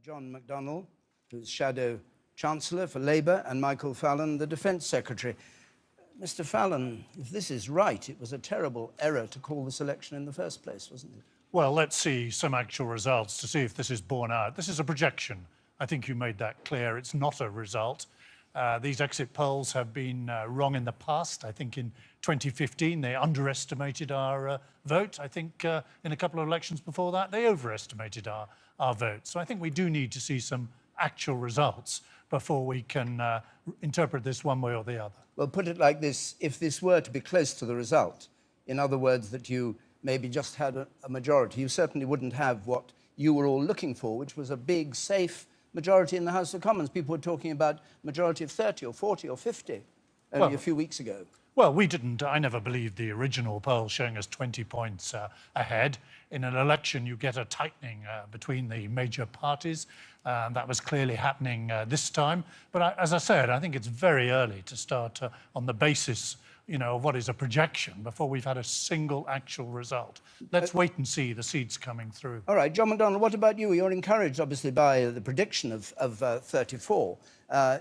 John McDonnell, who's Shadow Chancellor for Labour, and Michael Fallon, the Defence Secretary. Mr. Fallon, if this is right, it was a terrible error to call this election in the first place, wasn't it? Well, let's see some actual results to see if this is borne out. This is a projection. I think you made that clear. It's not a result. These exit polls have been wrong in the past. I think in 2015 they underestimated our vote. I think in a couple of elections before that they overestimated our vote. So I think we do need to see some actual results before we can interpret this one way or the other. Well, put it like this, if this were to be close to the result, in other words, that you maybe just had a majority, you certainly wouldn't have what you were all looking for, which was a big, safe majority in the House of Commons. People were talking about majority of 30 or 40 or 50 only a few weeks ago. Well, we didn't. I never believed the original poll showing us 20 points ahead. In an election, you get a tightening between the major parties. That was clearly happening this time. But as I said, I think it's very early to start on the basis, of what is a projection before we've had a single actual result. Let's wait and see the seeds coming through. All right, John McDonnell, what about you? You're encouraged, obviously, by the prediction of 34.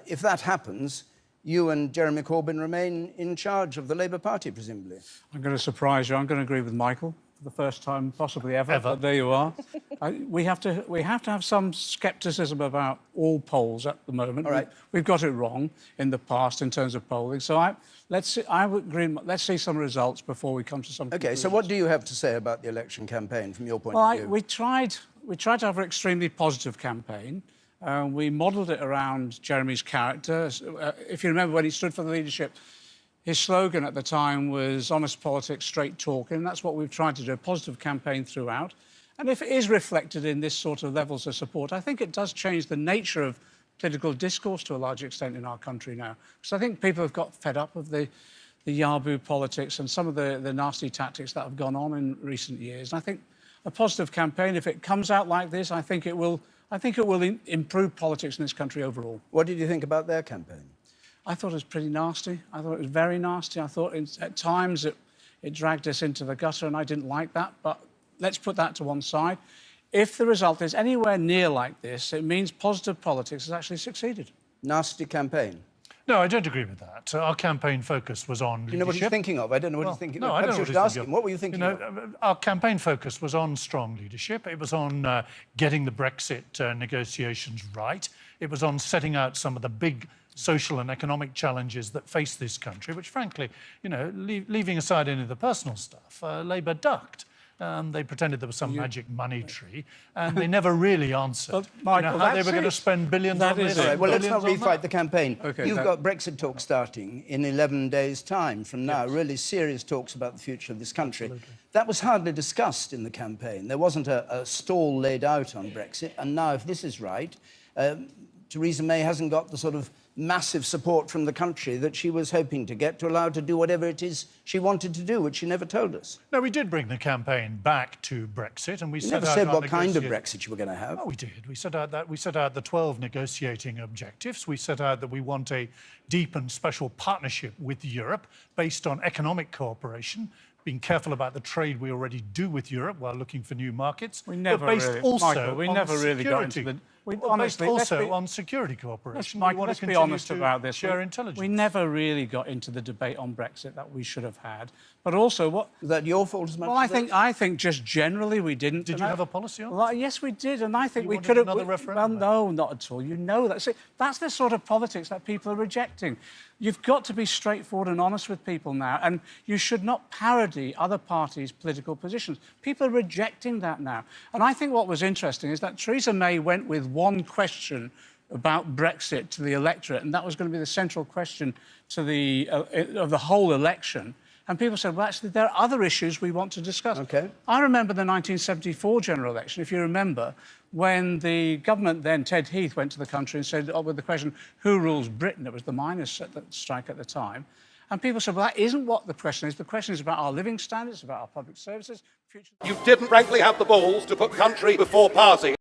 If that happens, you and Jeremy Corbyn remain in charge of the Labour Party, presumably. I'm going to surprise you. I'm going to agree with Michael for the first time possibly ever. But there you are. We have to have some scepticism about all polls at the moment. All right. We've got it wrong in the past in terms of polling. So I would agree. Let's see some results before we come to some. Okay. So what do you have to say about the election campaign from your point of view? We tried to have an extremely positive campaign. We modelled it around Jeremy's character. If you remember when he stood for the leadership, his slogan at the time was honest politics, straight talking, and that's what we've tried to do, a positive campaign throughout. And if it is reflected in this sort of levels of support, I think it does change the nature of political discourse to a large extent in our country now. Because I think people have got fed up of the yaboo politics and some of the nasty tactics that have gone on in recent years. And I think a positive campaign, if it comes out like this, I think it will improve politics in this country overall. What did you think about their campaign? I thought it was pretty nasty. I thought it was very nasty. I thought at times it dragged us into the gutter, and I didn't like that. But let's put that to one side. If the result is anywhere near like this, it means positive politics has actually succeeded. Nasty campaign? No, I don't agree with that. Our campaign focus was on leadership. You know what he's thinking of? I don't know what he's thinking of. No, I don't know what he's thinking of. What were you thinking of? Our campaign focus was on strong leadership. It was on getting the Brexit negotiations right. It was on setting out some of the big social and economic challenges that face this country, which, frankly, leaving aside any of the personal stuff, Labour ducked. They pretended there was some magic money tree, and they never really answered Michael, how they were going to spend billions on this. Right, well, let's not refight the campaign. Okay, You've got Brexit talks starting in 11 days' time from now, really serious talks about the future of this country. Absolutely. That was hardly discussed in the campaign. There wasn't a stall laid out on Brexit, and now, if this is right, Theresa May hasn't got the sort of massive support from the country that she was hoping to get to allow her to do whatever it is she wanted to do, which she never told us. No, we did bring the campaign back to Brexit, and we never said what kind of Brexit you were going to have. Oh, we did. We set out the 12 negotiating objectives. We set out that we want a deep and special partnership with Europe based on economic cooperation, being careful about the trade we already do with Europe while looking for new markets. We never really, Michael, we never really got into the... Honestly, also on security cooperation. Michael, let's be honest about this. Share intelligence. We never really got into the debate on Brexit that we should have had. But also, what... Was that your fault as much Well, as I think just generally we didn't. Did you have a policy on it? Well, yes, we did, and I think you we could have... another referendum? Well, no, not at all. You know that. See, that's the sort of politics that people are rejecting. You've got to be straightforward and honest with people now, and you should not parody other parties' political positions. People are rejecting that now. And I think what was interesting is that Theresa May went with one question about Brexit to the electorate, and that was going to be the central question to of the whole election. And people said, well, actually, there are other issues we want to discuss. Okay. I remember the 1974 general election, if you remember, when the government then, Ted Heath, went to the country and said, with the question, who rules Britain? It was the miners' strike at the time. And people said, well, that isn't what the question is. The question is about our living standards, about our public services. You didn't, frankly, have the balls to put country before party.